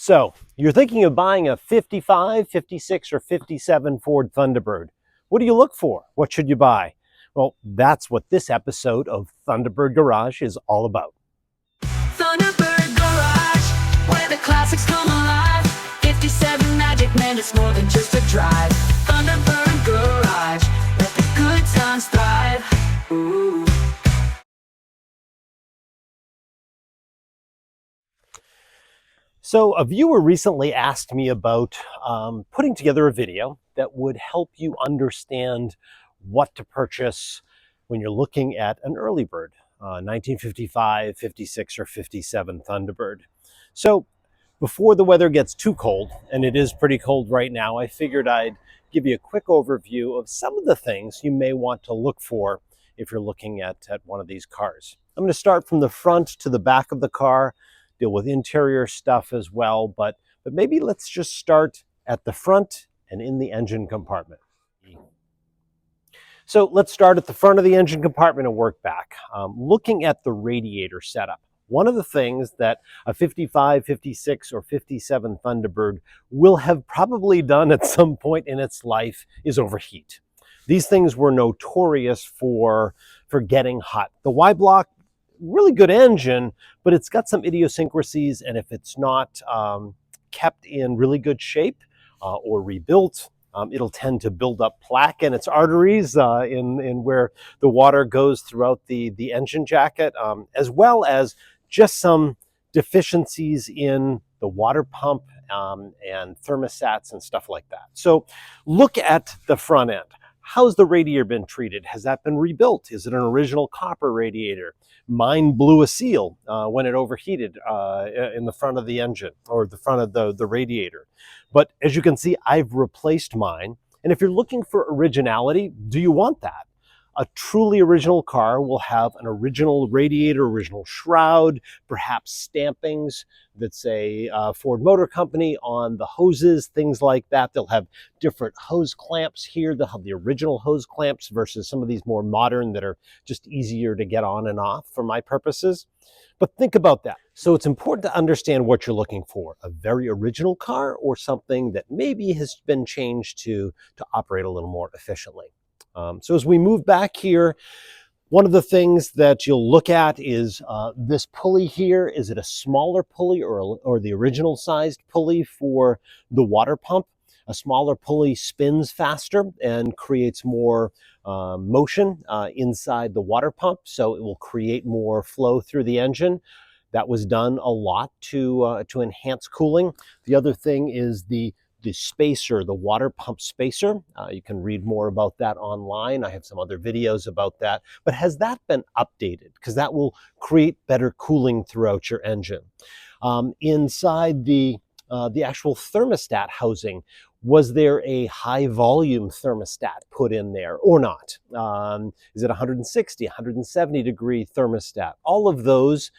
So you're thinking of buying a 55, 56, or 57 Ford Thunderbird. What do you look for? What should you buy? Well, that's what this episode of Thunderbird Garage is all about. Thunderbird Garage, where the classics come alive. 57 Magic Man, it's more than just a drive. Thunderbird Garage, let the good times thrive. Ooh. So a viewer recently asked me about putting together a video that would help you understand what to purchase when you're looking at an early bird, 1955, 56, or 57 Thunderbird. So before the weather gets too cold, and it is pretty cold right now, I figured I'd give you a quick overview of some of the things you may want to look for if you're looking at one of these cars. I'm going to start from the front to the back of the car, deal with interior stuff as well, but maybe let's just start at the front and in the engine compartment. So let's start at the front of the engine compartment and work back. Looking at the radiator setup, one of the things that a 55, 56, or 57 Thunderbird will have probably done at some point in its life is overheat. These things were notorious for getting hot. The Y-block, really good engine, but it's got some idiosyncrasies, and if it's not kept in really good shape or rebuilt, it'll tend to build up plaque in its arteries in where the water goes throughout the engine jacket, as well as just some deficiencies in the water pump and thermostats and stuff like that. So look at the front end. How's the radiator been treated? Has that been rebuilt? Is it an original copper radiator? Mine blew a seal when it overheated in the front of the engine, or the front of the radiator. But as you can see, I've replaced mine. And if you're looking for originality, do you want that? A truly original car will have an original radiator, original shroud, perhaps stampings that say Ford Motor Company on the hoses, things like that. They'll have different hose clamps here. They'll have the original hose clamps versus some of these more modern that are just easier to get on and off for my purposes. But think about that. So it's important to understand what you're looking for, a very original car or something that maybe has been changed to operate a little more efficiently. So as we move back here, one of the things that you'll look at is this pulley here. Is it a smaller pulley or the original sized pulley for the water pump? A smaller pulley spins faster and creates more motion inside the water pump, so it will create more flow through the engine. That was done a lot to enhance cooling. The other thing is the spacer, the water pump spacer. You can read more about that online. I have some other videos about that. But has that been updated? Because that will create better cooling throughout your engine. Inside the actual thermostat housing, was there a high volume thermostat put in there or not? Is it 160, 170 degree thermostat? All of those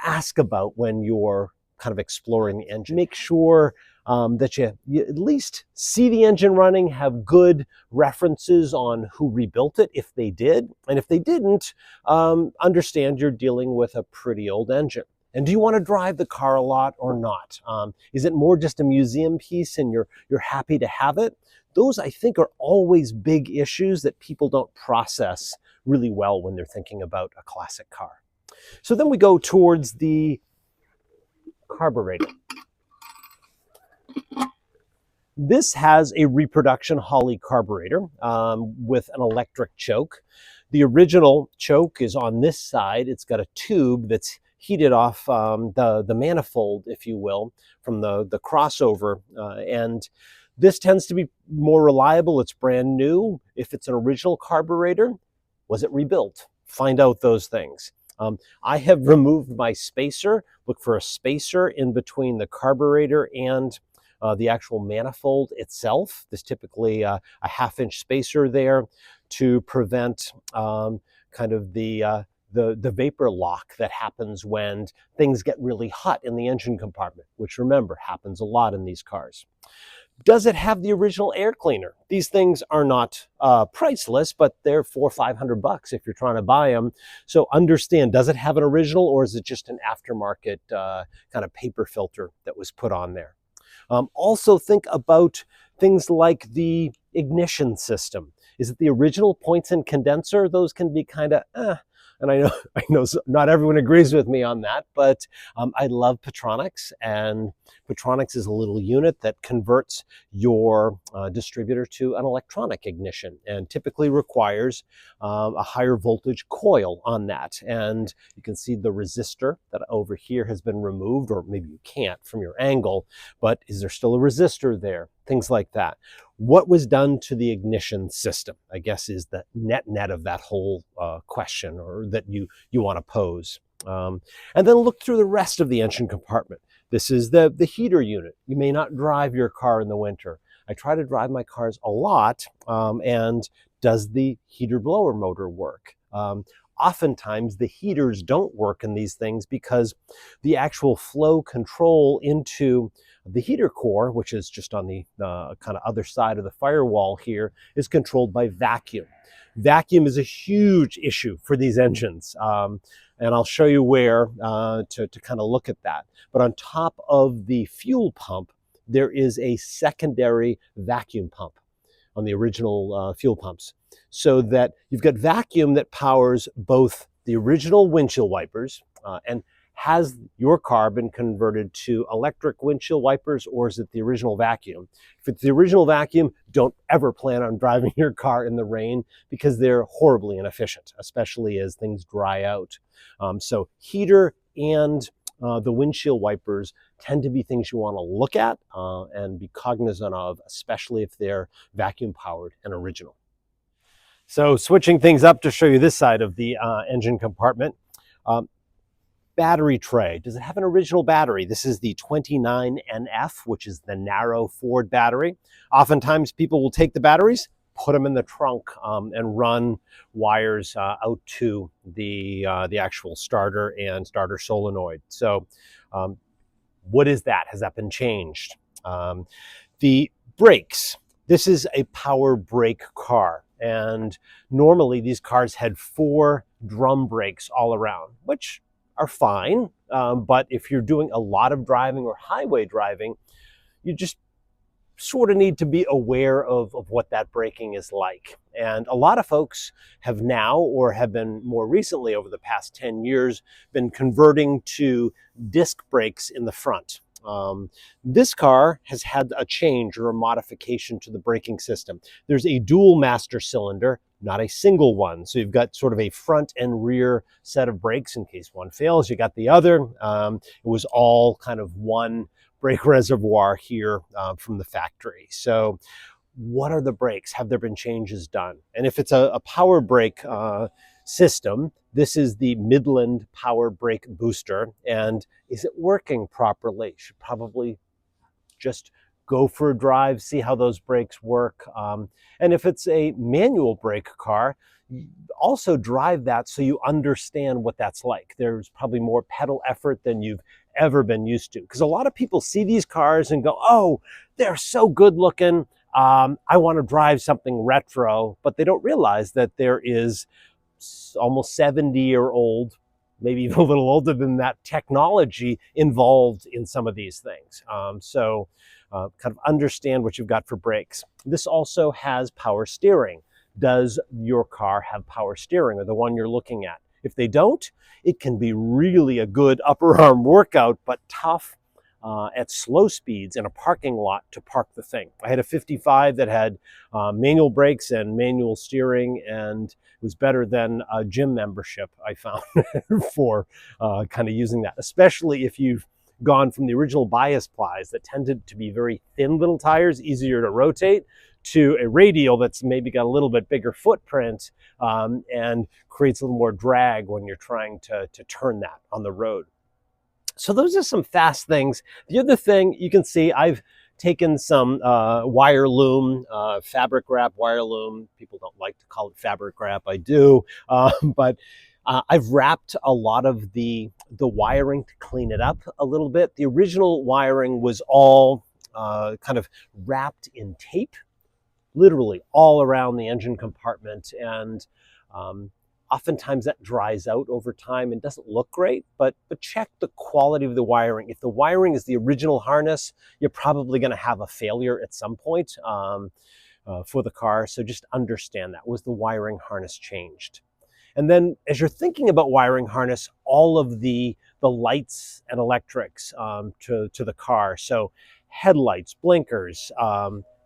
ask about when you're kind of exploring the engine. Make sure that you at least see the engine running, have good references on who rebuilt it if they did. And if they didn't, understand you're dealing with a pretty old engine. And do you want to drive the car a lot or not? Is it more just a museum piece and you're happy to have it? Those, I think, are always big issues that people don't process really well when they're thinking about a classic car. So then we go towards the carburetor. This has a reproduction Holley carburetor with an electric choke. The original choke is on this side. It's got a tube that's heated off the manifold, if you will, from the crossover. And this tends to be more reliable. It's brand new. If it's an original carburetor, was it rebuilt? Find out those things. I have removed my spacer. Look for a spacer in between the carburetor and the actual manifold itself. There's typically a half-inch spacer there to prevent kind of the vapor lock that happens when things get really hot in the engine compartment, which, remember, happens a lot in these cars. Does it have the original air cleaner? These things are not priceless, but they're $400 or $500 if you're trying to buy them. So understand, does it have an original, or is it just an aftermarket kind of paper filter that was put on there? Also think about things like the ignition system. Is it the original points and condenser? Those can be kind of and I know not everyone agrees with me on that, but I love Petronix, and Petronix is a little unit that converts your distributor to an electronic ignition, and typically requires a higher voltage coil on that. And you can see the resistor that over here has been removed, or maybe you can't from your angle, but is there still a resistor there? Things like that. What was done to the ignition system, I guess, is the net of that whole question, or that you want to pose. And then look through the rest of the engine compartment. This is the heater unit. You may not drive your car in the winter. I try to drive my cars a lot, and does the heater blower motor work? Oftentimes the heaters don't work in these things because the actual flow control into the heater core, which is just on the kind of other side of the firewall here, is controlled by vacuum. Vacuum is a huge issue for these engines, and I'll show you where to kind of look at that. But on top of the fuel pump, there is a secondary vacuum pump on the original fuel pumps, so that you've got vacuum that powers both the original windshield wipers and has your car been converted to electric windshield wipers, or is it the original vacuum? If it's the original vacuum, don't ever plan on driving your car in the rain, because they're horribly inefficient, especially as things dry out. So heater and the windshield wipers tend to be things you want to look at and be cognizant of, especially if they're vacuum powered and original. So switching things up to show you this side of the engine compartment. Battery tray. Does it have an original battery? This is the 29NF, which is the narrow Ford battery. Oftentimes people will take the batteries, put them in the trunk, and run wires out to the actual starter and starter solenoid. So what is that? Has that been changed? The brakes. This is a power brake car, and normally these cars had 4 drum brakes all around, which are fine, but if you're doing a lot of driving or highway driving, you just sort of need to be aware of what that braking is like. And a lot of folks have now, or have been more recently over the past 10 years, been converting to disc brakes in the front. This car has had a change or a modification to the braking system. There's a dual master cylinder, not a single one. So you've got sort of a front and rear set of brakes in case one fails. You got the other. It was all kind of one brake reservoir here from the factory. So what are the brakes? Have there been changes done? And if it's a power brake system, this is the Midland Power Brake Booster. And is it working properly? Should probably just go for a drive, see how those brakes work. And if it's a manual brake car, also drive that so you understand what that's like. There's probably more pedal effort than you've ever been used to. Because a lot of people see these cars and go, oh, they're so good looking. I want to drive something retro, but they don't realize that there is almost 70-year-old, maybe even a little older than that, technology involved in some of these things. So kind of understand what you've got for brakes. This also has power steering. Does your car have power steering, or the one you're looking at? If they don't, it can be really a good upper arm workout, but tough at slow speeds in a parking lot to park the thing. I had a 55 that had manual brakes and manual steering, and it was better than a gym membership, I found, for kind of using that, especially if you've gone from the original bias plies that tended to be very thin little tires, easier to rotate, to a radial that's maybe got a little bit bigger footprint and creates a little more drag when you're trying to turn that on the road. So those are some fast things. The other thing you can see, I've taken some wire loom, fabric wrap wire loom. People don't like to call it fabric wrap. I do, but I've wrapped a lot of the wiring to clean it up a little bit. The original wiring was all kind of wrapped in tape, literally all around the engine compartment. And oftentimes that dries out over time and doesn't look great, but check the quality of the wiring. If the wiring is the original harness, you're probably going to have a failure at some point for the car. So just understand that. Was the wiring harness changed? And then as you're thinking about wiring harness, all of the lights and electrics to the car. So headlights, blinkers,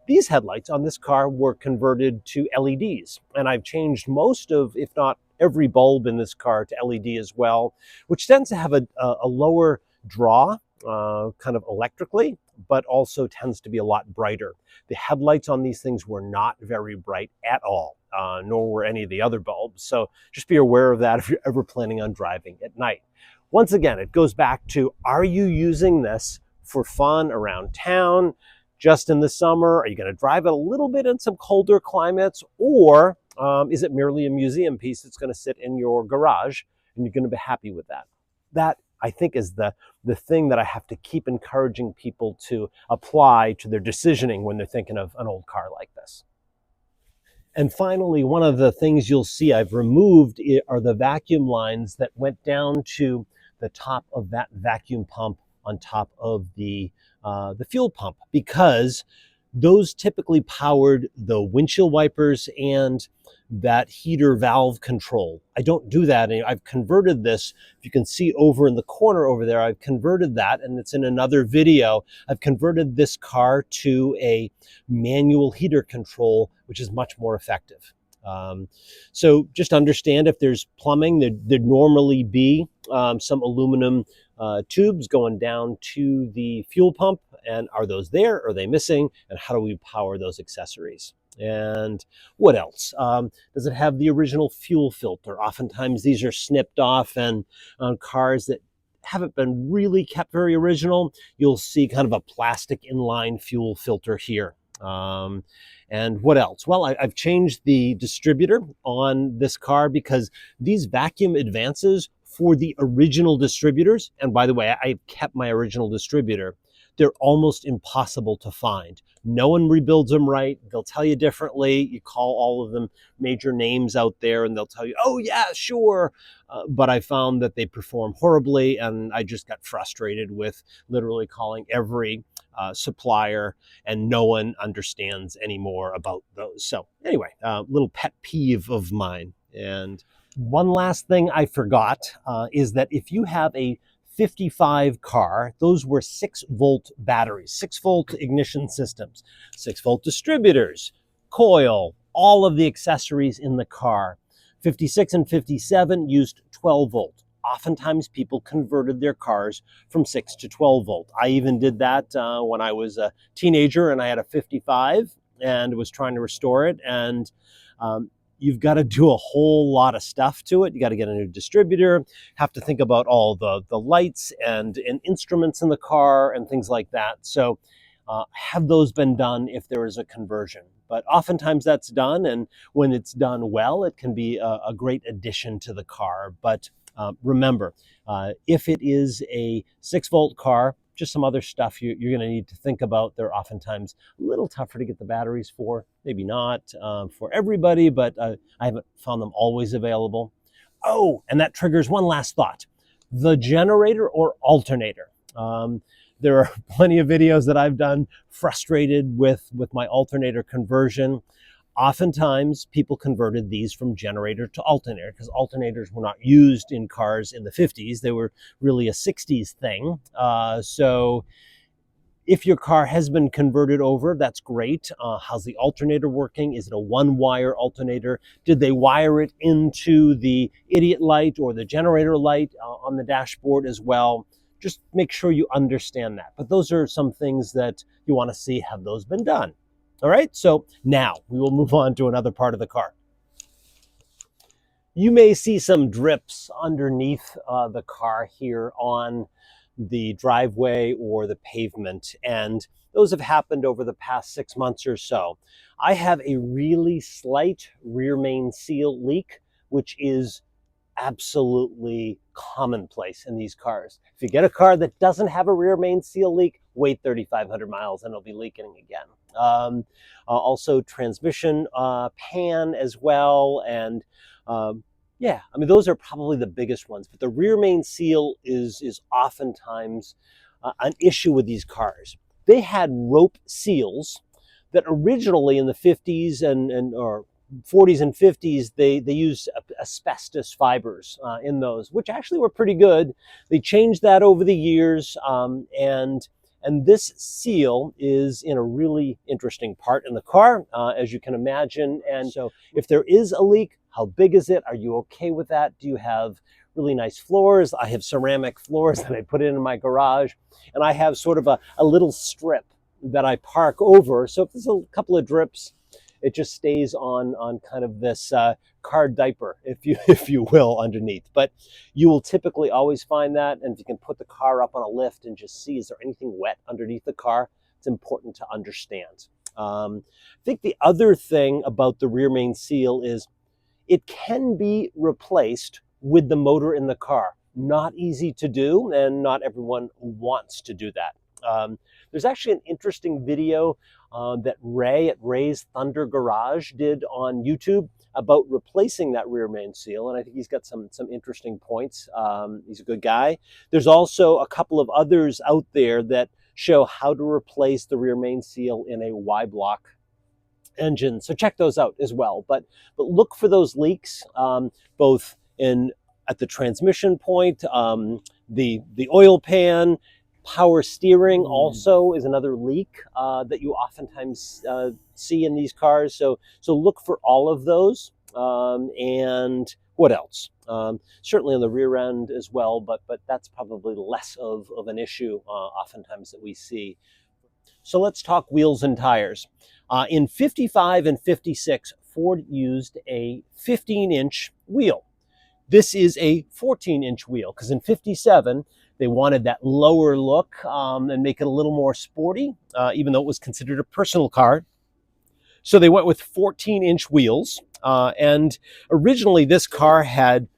these headlights on this car were converted to LEDs. And I've changed most of, if not every bulb in this car to LED as well, which tends to have a lower draw kind of electrically, but also tends to be a lot brighter. The headlights on these things were not very bright at all, nor were any of the other bulbs. So just be aware of that if you're ever planning on driving at night. Once again, it goes back to, are you using this for fun around town, just in the summer? Are you going to drive it a little bit in some colder climates? Or is it merely a museum piece that's going to sit in your garage and you're going to be happy with that? That, I think, is the thing that I have to keep encouraging people to apply to their decisioning when they're thinking of an old car like this. And finally, one of the things you'll see I've removed are the vacuum lines that went down to the top of that vacuum pump on top of the fuel pump, because those typically powered the windshield wipers and that heater valve control. I don't do that. I've converted this. If you can see over in the corner over there, I've converted that, and it's in another video. I've converted this car to a manual heater control, which is much more effective. So just understand, if there's plumbing, there'd normally be some aluminum tubes going down to the fuel pump. And are those there? Are they missing? And how do we power those accessories? And what else? Does it have the original fuel filter? Oftentimes these are snipped off, and on cars that haven't been really kept very original, you'll see kind of a plastic inline fuel filter here. And what else? Well, I've changed the distributor on this car because these vacuum advances for the original distributors, and by the way, I've kept my original distributor, they're almost impossible to find. No one rebuilds them right. They'll tell you differently. You call all of them major names out there and they'll tell you, oh yeah, sure. But I found that they perform horribly, and I just got frustrated with literally calling every supplier, and no one understands anymore about those. So anyway, little pet peeve of mine. And one last thing I forgot is that if you have a 55 car, those were 6-volt batteries, 6-volt ignition systems, 6-volt distributors, coil, all of the accessories in the car. 56 and 57 used 12 volt. Oftentimes people converted their cars from 6 to 12 volt. I even did that when I was a teenager and I had a 55 and was trying to restore it. And you've got to do a whole lot of stuff to it. You got to get a new distributor, have to think about all the lights and instruments in the car and things like that. So have those been done if there is a conversion? But oftentimes that's done, and when it's done well, it can be a great addition to the car. But remember, if it is a 6-volt car, just some other stuff you're going to need to think about. They're oftentimes a little tougher to get the batteries for, maybe not for everybody, but I haven't found them always available. Oh, and that triggers one last thought. The generator or alternator. There are plenty of videos that I've done frustrated with my alternator conversion. Oftentimes, people converted these from generator to alternator because alternators were not used in cars in the 50s. They were really a 60s thing. So if your car has been converted over, that's great. How's the alternator working? Is it a one-wire alternator? Did they wire it into the idiot light or the generator light on the dashboard as well? Just make sure you understand that. But those are some things that you want to see, have those been done? All right, so now we will move on to another part of the car. You may see some drips underneath the car here on the driveway or the pavement, and those have happened over the past 6 months or so. I have a really slight rear main seal leak, which is absolutely commonplace in these cars. If you get a car that doesn't have a rear main seal leak, wait 3,500 miles and it'll be leaking again. Also transmission pan as well, and yeah, I mean, those are probably the biggest ones, but the rear main seal is oftentimes an issue with these cars. They had rope seals that originally in the 50s or 40s and 50s, they used asbestos fibers in those, which actually were pretty good. They changed that over the years, and this seal is in a really interesting part in the car, as you can imagine. And so if there is a leak, how big is it? Are you okay with that? Do you have really nice floors? I have ceramic floors that I put in my garage, and I have sort of a little strip that I park over. So if there's a couple of drips, it just stays on kind of this car diaper, if you will, underneath. But you will typically always find that, and if you can put the car up on a lift and just see, is there anything wet underneath the car? It's important to understand. I think the other thing about the rear main seal is it can be replaced with the motor in the car. Not easy to do, and not everyone wants to do that. There's actually an interesting video that Ray at Ray's Thunder Garage did on YouTube about replacing that rear main seal, and I think he's got some interesting points. He's a good guy. There's also a couple of others out there that show how to replace the rear main seal in a Y-block engine, so check those out as well. But look for those leaks, both at the transmission point, the oil pan. Power steering also is another leak that you oftentimes see in these cars. So look for all of those. And what else? Certainly on the rear end as well, but that's probably less of an issue oftentimes that we see. So let's talk wheels and tires. In 55 and 56, Ford used a 15-inch wheel. This is a 14-inch wheel, because in 57, they wanted that lower look and make it a little more sporty, even though it was considered a personal car. So they went with 14-inch wheels. And originally, this car had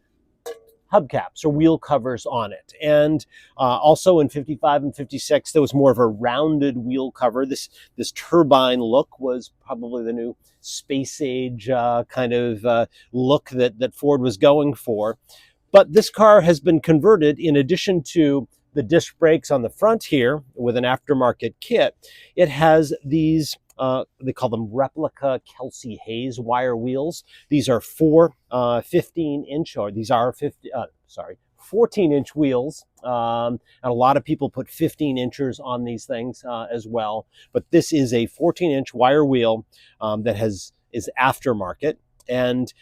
hubcaps or wheel covers on it. And also in 55 and 56, there was more of a rounded wheel cover. This turbine look was probably the new space age kind of look that Ford was going for. But this car has been converted, in addition to the disc brakes on the front here with an aftermarket kit. It has these, they call them replica Kelsey Hayes wire wheels. These are 15-inch, or these are 14-inch wheels. And a lot of people put 15 inchers on these things as well. But this is a 14-inch wire wheel that is aftermarket. And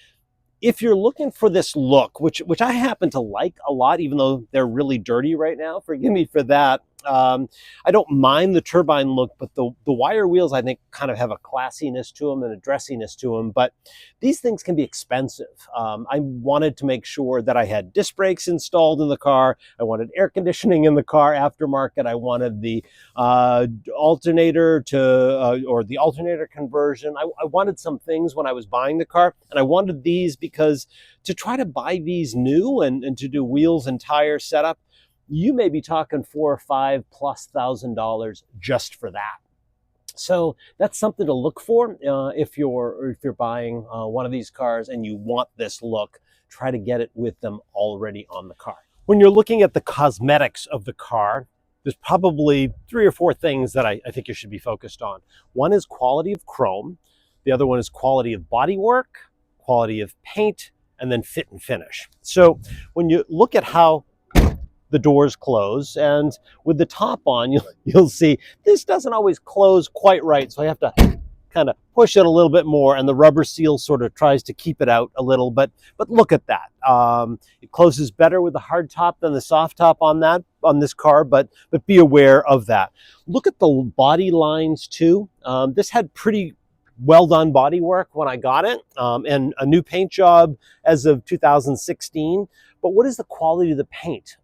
if you're looking for this look, which I happen to like a lot, even though they're really dirty right now, forgive me for that. I don't mind the turbine look, but the wire wheels, I think, kind of have a classiness to them and a dressiness to them. But these things can be expensive. I wanted to make sure that I had disc brakes installed in the car. I wanted air conditioning in the car aftermarket. I wanted the alternator or the alternator conversion. I wanted some things when I was buying the car, and I wanted these because to try to buy these new and to do wheels and tire setup, you may be talking $4,000 or $5,000+ just for that. So that's something to look for if you're buying one of these cars and you want this look. Try to get it with them already on the car. When you're looking at the cosmetics of the car, there's probably 3 or 4 things that I think you should be focused on. One is quality of chrome. The other one is quality of bodywork, quality of paint, and then fit and finish. So when you look at how the doors close, and with the top on, you'll see this doesn't always close quite right, so I have to kind of push it a little bit more, and the rubber seal sort of tries to keep it out a little. But look at that. It closes better with the hard top than the soft top on this car, but be aware of that. Look at the body lines too. This had pretty well done body work when I got it, and a new paint job as of 2016. But what is the quality of the paint?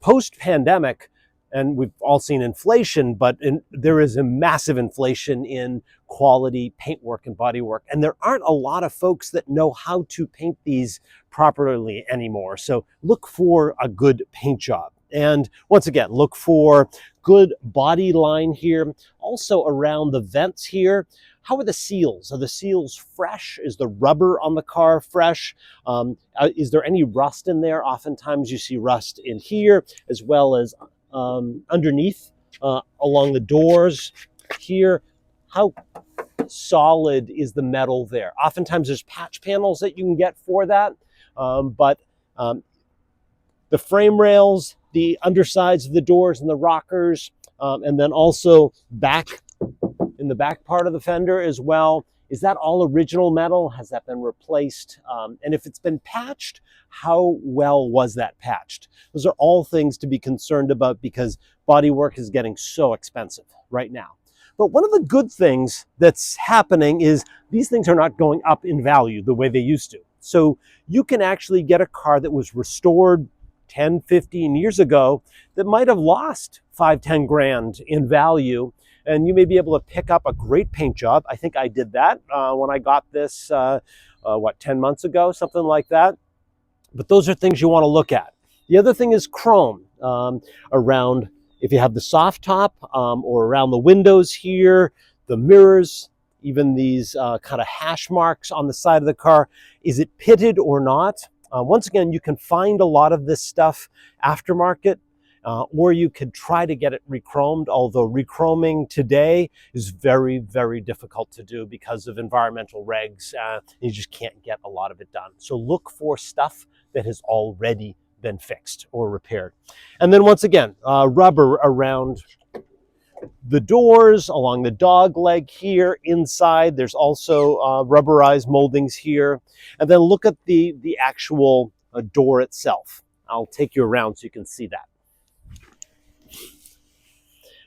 Post-pandemic, and we've all seen inflation, but there is a massive inflation in quality paintwork and bodywork. And there aren't a lot of folks that know how to paint these properly anymore. So look for a good paint job. And once again, look for good body line here. Also around the vents here, how are the seals? Are the seals fresh? Is the rubber on the car fresh? Is there any rust in there? Oftentimes you see rust in here, as well as underneath along the doors here. How solid is the metal there? Oftentimes there's patch panels that you can get for that, but the frame rails, the undersides of the doors and the rockers, and then also back in the back part of the fender as well. Is that all original metal? Has that been replaced? And if it's been patched, how well was that patched? Those are all things to be concerned about because bodywork is getting so expensive right now. But one of the good things that's happening is these things are not going up in value the way they used to. So you can actually get a car that was restored 10, 15 years ago that might have lost 5, 10 grand in value. And you may be able to pick up a great paint job. I think I did that when I got this, 10 months ago, something like that. But those are things you want to look at. The other thing is chrome around, if you have the soft top or around the windows here, the mirrors, even these kind of hash marks on the side of the car. Is it pitted or not? Once again, you can find a lot of this stuff aftermarket. Or you could try to get it rechromed, although rechroming today is very, very difficult to do because of environmental regs. You just can't get a lot of it done. So look for stuff that has already been fixed or repaired. And then once again, rubber around the doors, along the dog leg here, inside. There's also rubberized moldings here. And then look at the actual door itself. I'll take you around so you can see that.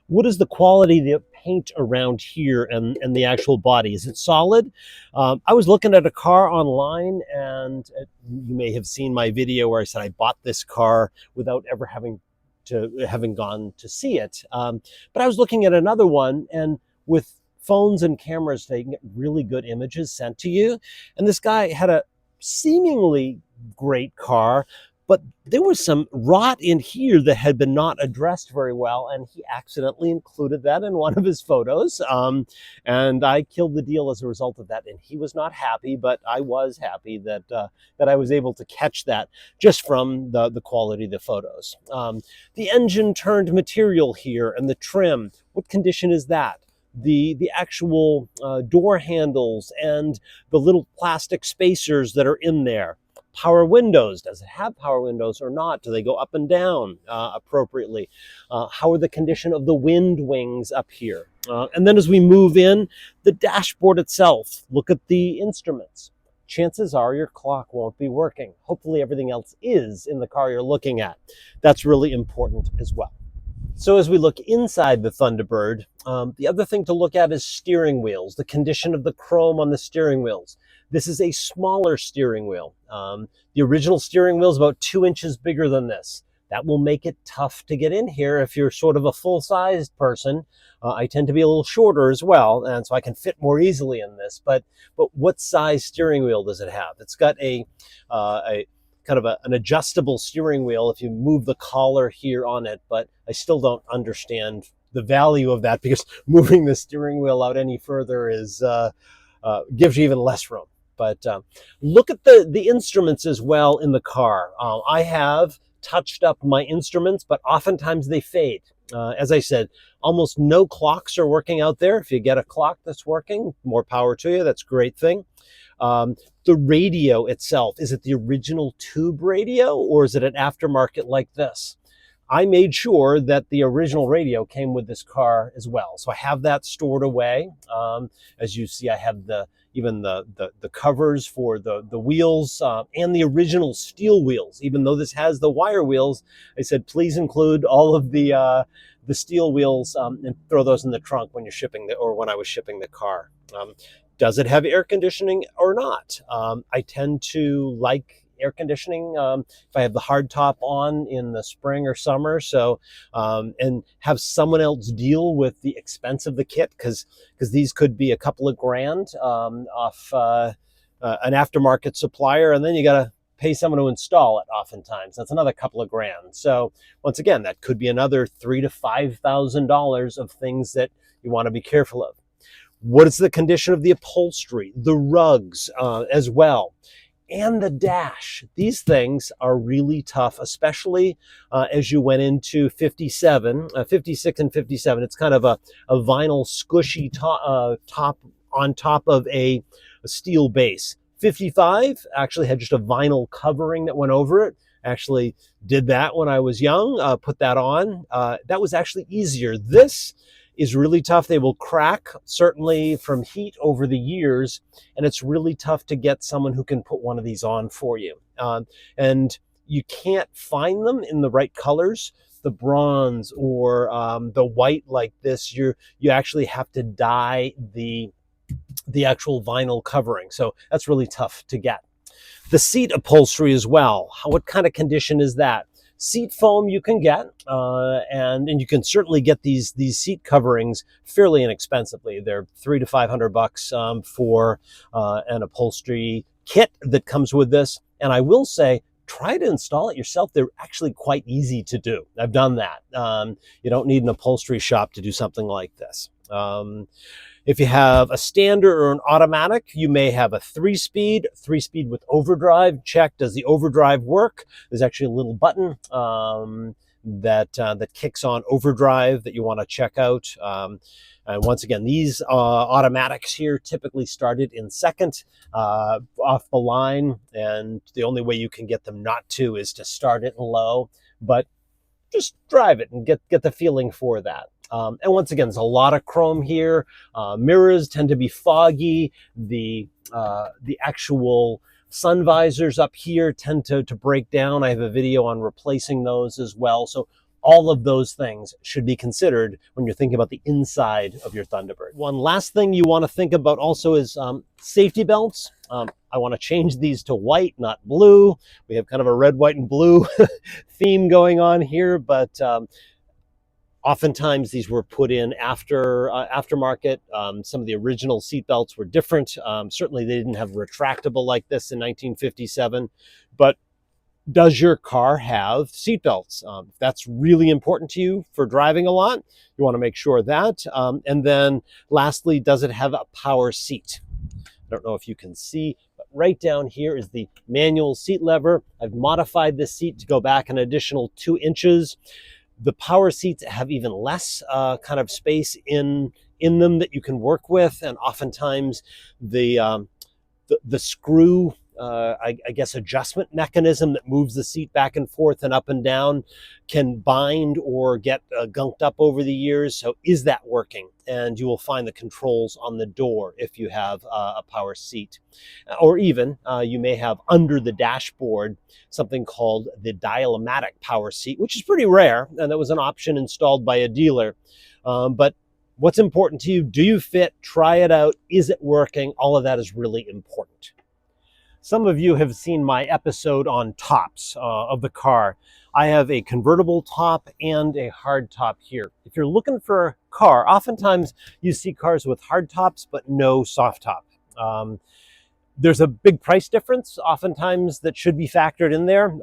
What is the quality of the paint around here and the actual body? Is it solid? I was looking at a car online, and you may have seen my video where I said I bought this car without ever having gone to see it. But I was looking at another one, and with phones and cameras, they can get really good images sent to you. And this guy had a seemingly great car, but there was some rot in here that had been not addressed very well, and he accidentally included that in one of his photos. And I killed the deal as a result of that, and he was not happy, but I was happy that I was able to catch that just from the quality of the photos. The engine turned material here and the trim, what condition is that? The actual door handles and the little plastic spacers that are in there. Power windows, does it have power windows or not? Do they go up and down appropriately? How are the condition of the wind wings up here? And then as we move in, the dashboard itself, look at the instruments. Chances are your clock won't be working. Hopefully everything else is in the car you're looking at. That's really important as well. So as we look inside the Thunderbird, the other thing to look at is steering wheels, the condition of the chrome on the steering wheels. This is a smaller steering wheel. The original steering wheel is about 2 inches bigger than this. That will make it tough to get in here if you're sort of a full-sized person. I tend to be a little shorter as well, and so I can fit more easily in this. But what size steering wheel does it have? It's got a kind of an adjustable steering wheel if you move the collar here on it, but I still don't understand the value of that because moving the steering wheel out any further is gives you even less room. But look at the instruments as well in the car. I have touched up my instruments, but oftentimes they fade. As I said, almost no clocks are working out there. If you get a clock that's working, more power to you. That's a great thing. The radio itself, is it the original tube radio or is it an aftermarket like this? I made sure that the original radio came with this car as well. So I have that stored away. As you see, I have even the covers for the wheels and the original steel wheels. Even though this has the wire wheels, I said, please include all of the steel wheels and throw those in the trunk when you're shipping when I was shipping the car. Does it have air conditioning or not? I tend to like air conditioning if I have the hard top on in the spring or summer. So and have someone else deal with the expense of the kit, because these could be a couple of grand off an aftermarket supplier, and then you got to pay someone to install it. Oftentimes that's another couple of grand. So once again, that could be another $3,000 to $5,000 of things that you want to be careful of. What is the condition of the upholstery, the rugs as well, and the dash? These things are really tough, especially as you went into 56 and 57. It's kind of a vinyl squishy top on top of a steel base. 55 actually had just a vinyl covering that went over it. Actually did that when I was young, put that on. That was actually easier. This is really tough. They will crack, certainly from heat over the years, and it's really tough to get someone who can put one of these on for you. And you can't find them in the right colors, the bronze or the white like this. You actually have to dye the actual vinyl covering. So that's really tough to get. The seat upholstery as well. What kind of condition is that? Seat foam you can get, and you can certainly get these seat coverings fairly inexpensively. They're $300 to $500 for an upholstery kit that comes with this. And I will say, try to install it yourself. They're actually quite easy to do. I've done that. You don't need an upholstery shop to do something like this. If you have a standard or an automatic, you may have a three-speed with overdrive. Check, does the overdrive work? There's actually a little button that kicks on overdrive that you want to check out. And once again, these automatics here typically started in second off the line, and the only way you can get them not to is to start it in low. But just drive it and get the feeling for that. And once again, there's a lot of chrome here. Mirrors tend to be foggy. The actual sun visors up here tend to break down. I have a video on replacing those as well. So all of those things should be considered when you're thinking about the inside of your Thunderbird. One last thing you want to think about also is safety belts. I want to change these to white, not blue. We have kind of a red, white, and blue theme going on here, but oftentimes these were put in aftermarket. Some of the original seat belts were different. Certainly they didn't have retractable like this in 1957, but does your car have seat belts? If that's really important to you for driving a lot, you want to make sure that. And then lastly, does it have a power seat? I don't know if you can see, but right down here is the manual seat lever. I've modified this seat to go back an additional 2 inches. The power seats have even less kind of space in them that you can work with, and oftentimes the screw, I guess, adjustment mechanism that moves the seat back and forth and up and down can bind or get gunked up over the years. So is that working? And you will find the controls on the door if you have a power seat. Or even you may have under the dashboard something called the dial-o-matic power seat, which is pretty rare, and that was an option installed by a dealer. But what's important to you? Do you fit? Try it out. Is it working? All of that is really important. Some of you have seen my episode on tops of the car. I have a convertible top and a hard top here. If you're looking for a car, oftentimes you see cars with hard tops but no soft top. There's a big price difference oftentimes that should be factored in there.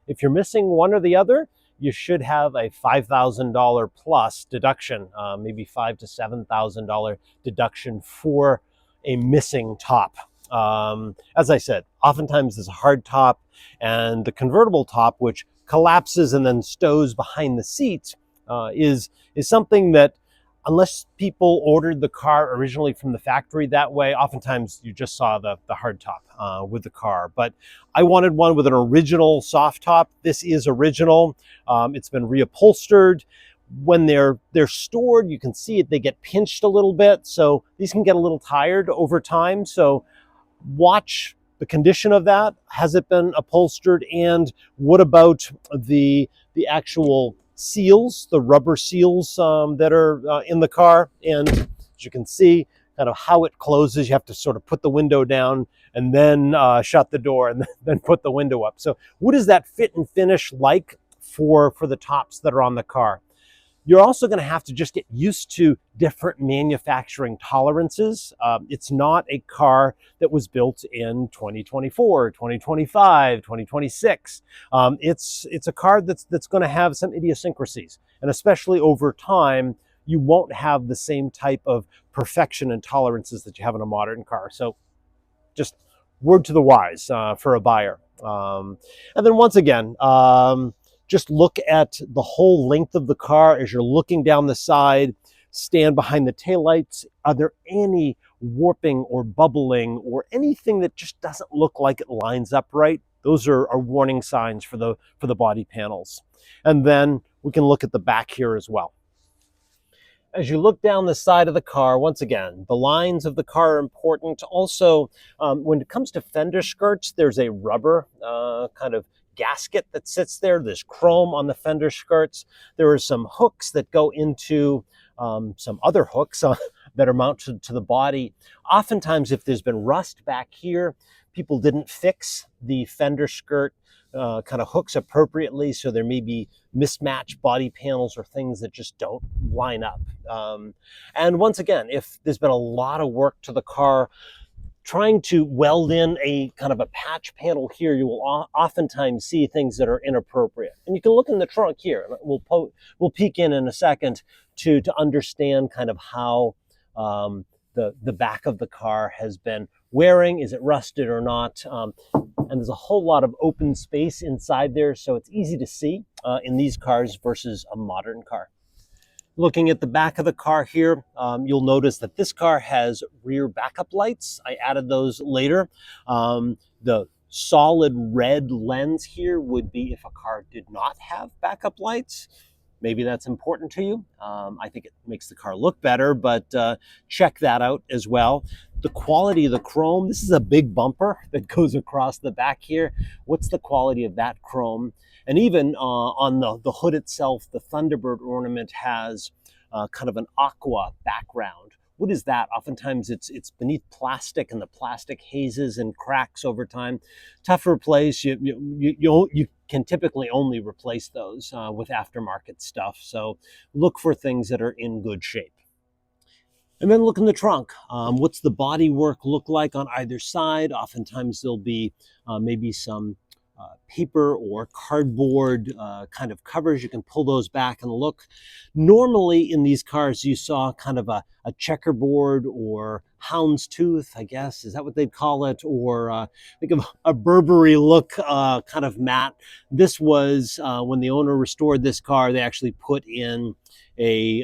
If you're missing one or the other, you should have a $5,000 plus deduction, maybe $5,000 to $7,000 deduction for a missing top. As I said, oftentimes there's a hard top, and the convertible top, which collapses and then stows behind the seat, is something that, unless people ordered the car originally from the factory that way, oftentimes you just saw the hard top with the car. But I wanted one with an original soft top. This is original. It's been reupholstered. When they're stored, you can see it, they get pinched a little bit, so these can get a little tired over time. So watch the condition of that. Has it been upholstered? And what about the actual seals, the rubber seals that are in the car? And as you can see, kind of how it closes. You have to sort of put the window down and then shut the door and then put the window up. So what is that fit and finish like for the tops that are on the car? You're also going to have to just get used to different manufacturing tolerances. It's not a car that was built in 2024, 2025, 2026. It's a car that's going to have some idiosyncrasies, and especially over time, you won't have the same type of perfection and tolerances that you have in a modern car. So just word to the wise for a buyer. And then once again, just look at the whole length of the car as you're looking down the side, stand behind the taillights. Are there any warping or bubbling or anything that just doesn't look like it lines up right? Those are warning signs for the body panels. And then we can look at the back here as well. As you look down the side of the car, once again, the lines of the car are important. Also, when it comes to fender skirts, there's a rubber kind of gasket that sits there. There's chrome on the fender skirts. There are some hooks that go into some other hooks that are mounted to the body. Oftentimes, if there's been rust back here, people didn't fix the fender skirt kind of hooks appropriately, so there may be mismatched body panels or things that just don't line up. And once again, if there's been a lot of work to the car, trying to weld in a kind of a patch panel here, you will oftentimes see things that are inappropriate. And you can look in the trunk here. We'll peek in a second to understand kind of how the back of the car has been wearing. Is it rusted or not? And there's a whole lot of open space inside there, so it's easy to see in these cars versus a modern car. Looking at the back of the car here, you'll notice that this car has rear backup lights. I added those later. The solid red lens here would be if a car did not have backup lights. Maybe that's important to you. I think it makes the car look better, but check that out as well. The quality of the chrome, this is a big bumper that goes across the back here. What's the quality of that chrome? And even on the hood itself, the Thunderbird ornament has kind of an aqua background. What is that? Oftentimes it's beneath plastic, and the plastic hazes and cracks over time. Tough to replace. You can typically only replace those with aftermarket stuff. So look for things that are in good shape. And then look in the trunk. What's the body work look like on either side? Oftentimes there'll be maybe some paper or cardboard kind of covers. You can pull those back and look. Normally in these cars you saw kind of a checkerboard or houndstooth, I guess, is that what they'd call it? Or think of a Burberry look kind of mat. This was when the owner restored this car, they actually put in a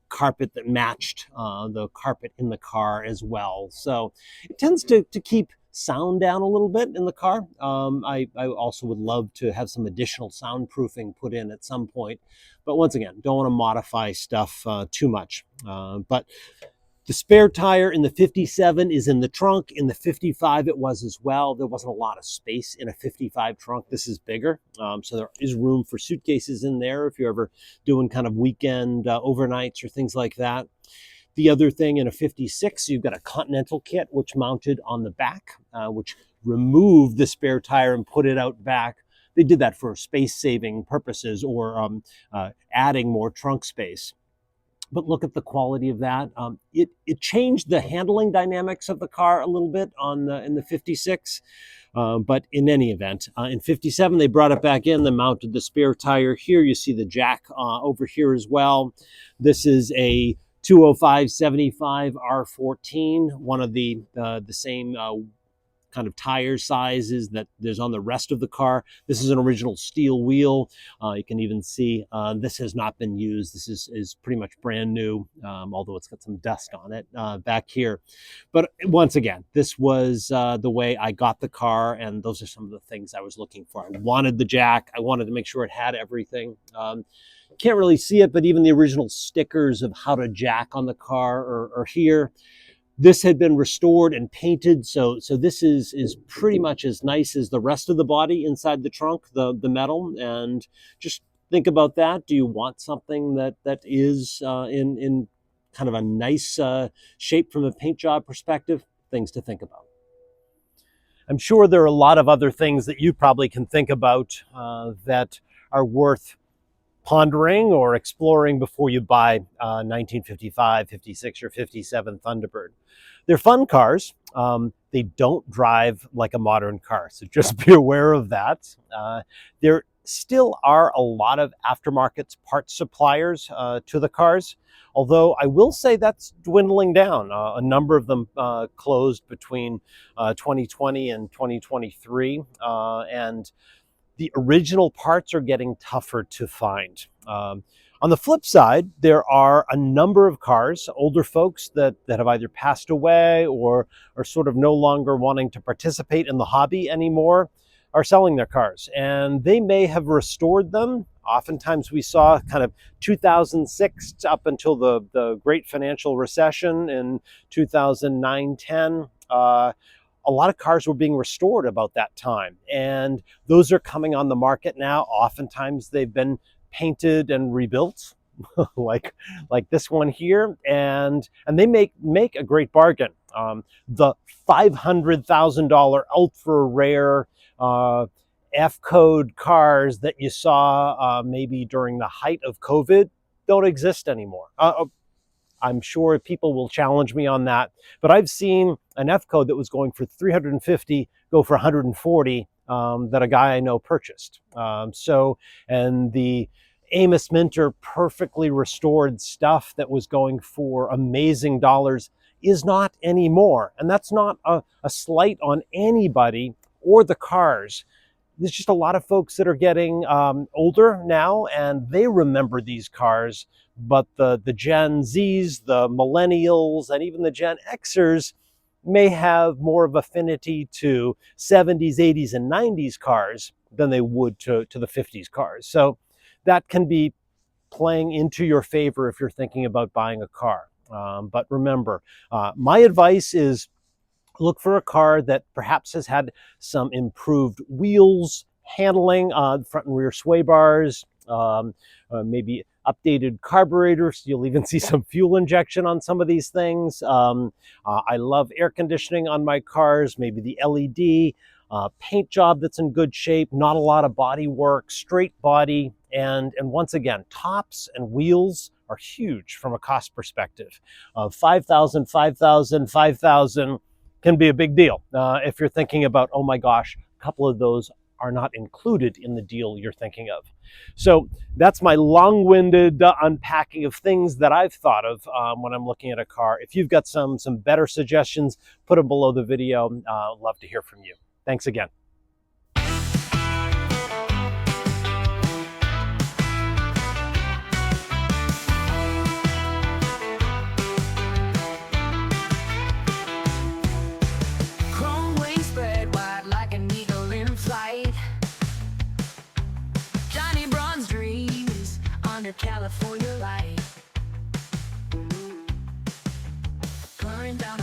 carpet that matched the carpet in the car as well. So it tends to keep sound down a little bit in the car. I also would love to have some additional soundproofing put in at some point. But once again, don't want to modify stuff too much. But the spare tire in the 57 is in the trunk. In the 55 it was as well. There wasn't a lot of space in a 55 trunk. This is bigger. So there is room for suitcases in there if you're ever doing kind of weekend overnights or things like that. The other thing in a 56, you've got a Continental kit, which mounted on the back, which removed the spare tire and put it out back. They did that for space-saving purposes or adding more trunk space. But look at the quality of that. It changed the handling dynamics of the car a little bit in the 56. But in any event, in 57, they brought it back in. They mounted the spare tire here. You see the jack over here as well. This is a 205/75 R14, one of the same kind of tire sizes that there's on the rest of the car. This is an original steel wheel. You can even see this has not been used. This is pretty much brand new, although it's got some dust on it back here. But once again, this was the way I got the car, and those are some of the things I was looking for. I wanted the jack. I wanted to make sure it had everything. Can't really see it, but even the original stickers of how to jack on the car are here. This had been restored and painted, so this is pretty much as nice as the rest of the body inside the trunk, the metal. And just think about that. Do you want something that is in kind of a nice shape from a paint job perspective, things to think about. I'm sure there are a lot of other things that you probably can think about that are worth pondering or exploring before you buy 1955, 56, or 57 Thunderbird. They're fun cars. They don't drive like a modern car, so just be aware of that. There still are a lot of aftermarket parts suppliers to the cars, although I will say that's dwindling down. A number of them closed between 2020 and 2023, and the original parts are getting tougher to find. On the flip side, there are a number of cars, older folks that have either passed away or are sort of no longer wanting to participate in the hobby anymore, are selling their cars. And they may have restored them. Oftentimes we saw kind of 2006 up until the great financial recession in 2009-10. A lot of cars were being restored about that time, and those are coming on the market now. Oftentimes they've been painted and rebuilt, like this one here, and they make a great bargain. The $500,000 ultra rare F-code cars that you saw maybe during the height of COVID don't exist anymore. I'm sure people will challenge me on that, but I've seen an F-code that was going for 350 go for 140 that a guy I know purchased. And the Amos Minter perfectly restored stuff that was going for amazing dollars is not anymore. And that's not a slight on anybody or the cars. There's just a lot of folks that are getting older now, and they remember these cars, but the Gen Zs, the millennials, and even the Gen Xers may have more of affinity to 70s, 80s, and 90s cars than they would to the 50s cars. So that can be playing into your favor if you're thinking about buying a car. But remember, my advice is look for a car that perhaps has had some improved wheels, handling, front and rear sway bars, maybe updated carburetors. You'll even see some fuel injection on some of these things. I love air conditioning on my cars, maybe the LED, paint job that's in good shape, not a lot of body work, straight body, and once again, tops and wheels are huge from a cost perspective. $5,000, $5,000, $5,000 can be a big deal if you're thinking about, oh my gosh, a couple of those are not included in the deal you're thinking of. So that's my long-winded unpacking of things that I've thought of when I'm looking at a car. If you've got some better suggestions, put them below the video. I'd love to hear from you. Thanks again. Chrome wings spread wide like an eagle in flight. Johnny Braun's dreams under California light. Pouring down